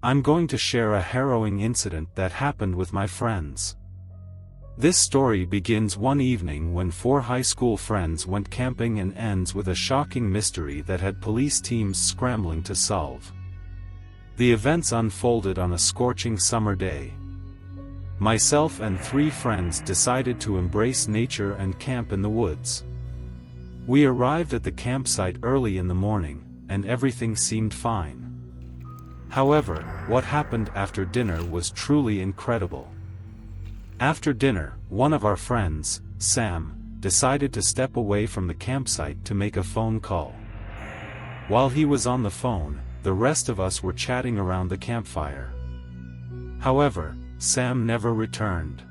I'm going to share a harrowing incident that happened with my friends. This story begins one evening when 4 high school friends went camping and ends with a shocking mystery that had police teams scrambling to solve. The events unfolded on a scorching summer day. Myself and 3 friends decided to embrace nature and camp in the woods. We arrived at the campsite early in the morning, and everything seemed fine. However, what happened after dinner was truly incredible. After dinner, one of our friends, Sam, decided to step away from the campsite to make a phone call. While he was on the phone, the rest of us were chatting around the campfire. However, Sam never returned.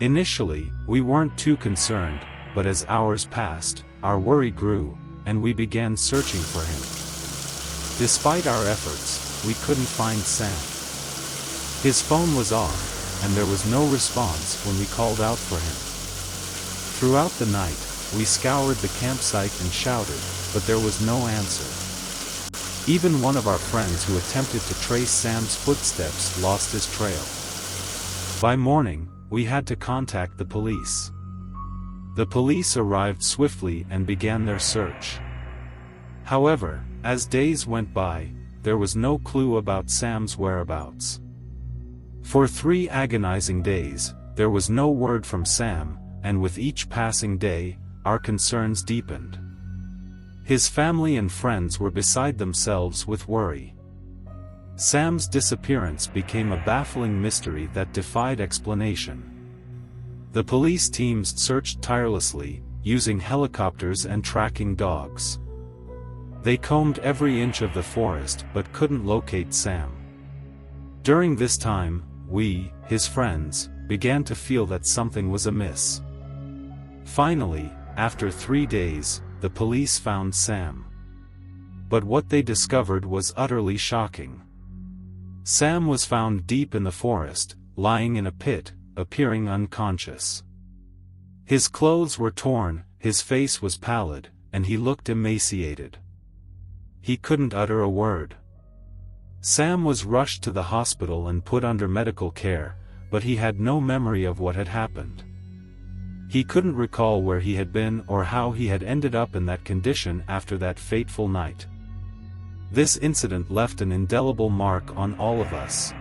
Initially, we weren't too concerned, but as hours passed, our worry grew, and we began searching for him. Despite our efforts, we couldn't find Sam. His phone was off, and there was no response when we called out for him. Throughout the night, we scoured the campsite and shouted, but there was no answer. Even one of our friends who attempted to trace Sam's footsteps lost his trail. By morning, we had to contact the police. The police arrived swiftly and began their search. However, as days went by, there was no clue about Sam's whereabouts. For 3 agonizing days, there was no word from Sam, and with each passing day, our concerns deepened. His family and friends were beside themselves with worry. Sam's disappearance became a baffling mystery that defied explanation. The police teams searched tirelessly, using helicopters and tracking dogs. They combed every inch of the forest but couldn't locate Sam. During this time, we, his friends, began to feel that something was amiss. Finally, after 3 days, the police found Sam. But what they discovered was utterly shocking. Sam was found deep in the forest, lying in a pit, appearing unconscious. His clothes were torn, his face was pallid, and he looked emaciated. He couldn't utter a word. Sam was rushed to the hospital and put under medical care, but he had no memory of what had happened. He couldn't recall where he had been or how he had ended up in that condition after that fateful night. This incident left an indelible mark on all of us.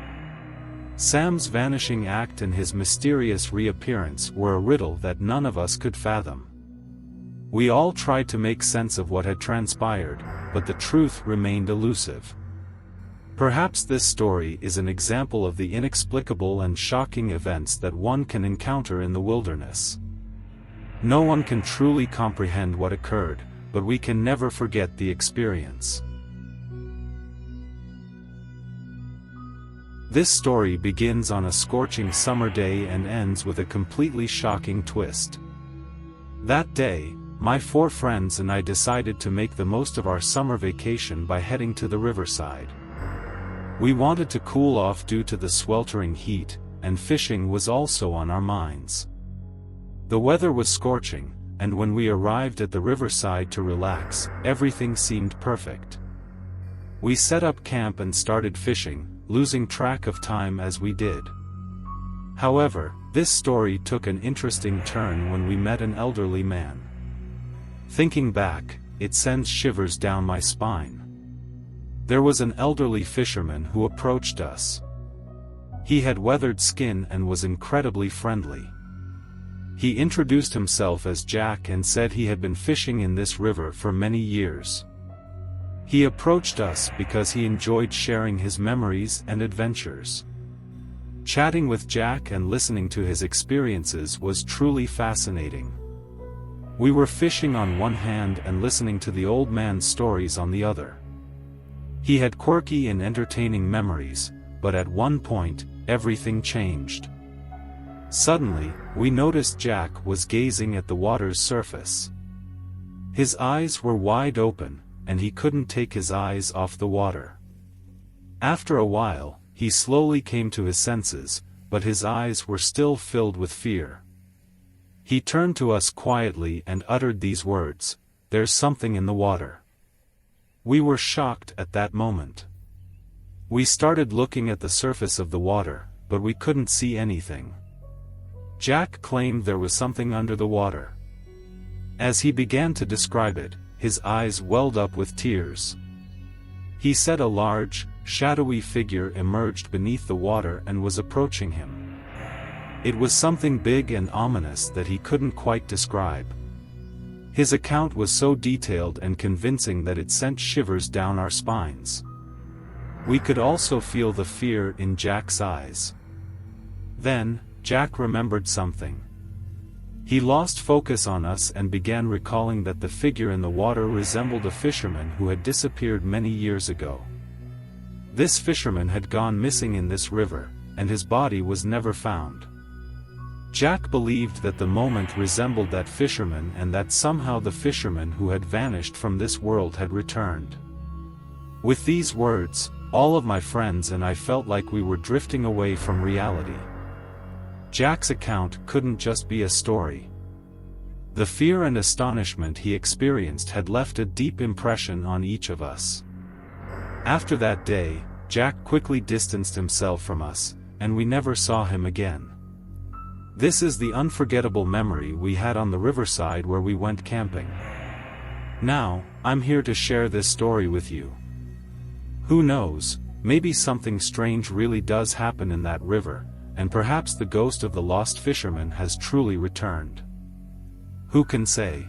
Sam's vanishing act and his mysterious reappearance were a riddle that none of us could fathom. We all tried to make sense of what had transpired, but the truth remained elusive. Perhaps this story is an example of the inexplicable and shocking events that one can encounter in the wilderness. No one can truly comprehend what occurred, but we can never forget the experience. This story begins on a scorching summer day and ends with a completely shocking twist. That day, my 4 friends and I decided to make the most of our summer vacation by heading to the riverside. We wanted to cool off due to the sweltering heat, and fishing was also on our minds. The weather was scorching, and when we arrived at the riverside to relax, everything seemed perfect. We set up camp and started fishing, losing track of time as we did. However, this story took an interesting turn when we met an elderly man. Thinking back, it sends shivers down my spine. There was an elderly fisherman who approached us. He had weathered skin and was incredibly friendly. He introduced himself as Jack and said he had been fishing in this river for many years. He approached us because he enjoyed sharing his memories and adventures. Chatting with Jack and listening to his experiences was truly fascinating. We were fishing on one hand and listening to the old man's stories on the other. He had quirky and entertaining memories, but at one point, everything changed. Suddenly, we noticed Jack was gazing at the water's surface. His eyes were wide open, and he couldn't take his eyes off the water. After a while, he slowly came to his senses, but his eyes were still filled with fear. He turned to us quietly and uttered these words, "There's something in the water." We were shocked at that moment. We started looking at the surface of the water, but we couldn't see anything. Jack claimed there was something under the water. As he began to describe it, his eyes welled up with tears. He said a large, shadowy figure emerged beneath the water and was approaching him. It was something big and ominous that he couldn't quite describe. His account was so detailed and convincing that it sent shivers down our spines. We could also feel the fear in Jack's eyes. Then, Jack remembered something. He lost focus on us and began recalling that the figure in the water resembled a fisherman who had disappeared many years ago. This fisherman had gone missing in this river, and his body was never found. Jack believed that the moment resembled that fisherman and that somehow the fisherman who had vanished from this world had returned. With these words, all of my friends and I felt like we were drifting away from reality. Jack's account couldn't just be a story. The fear and astonishment he experienced had left a deep impression on each of us. After that day, Jack quickly distanced himself from us, and we never saw him again. This is the unforgettable memory we had on the riverside where we went camping. Now, I'm here to share this story with you. Who knows, maybe something strange really does happen in that river, and perhaps the ghost of the lost fisherman has truly returned. Who can say?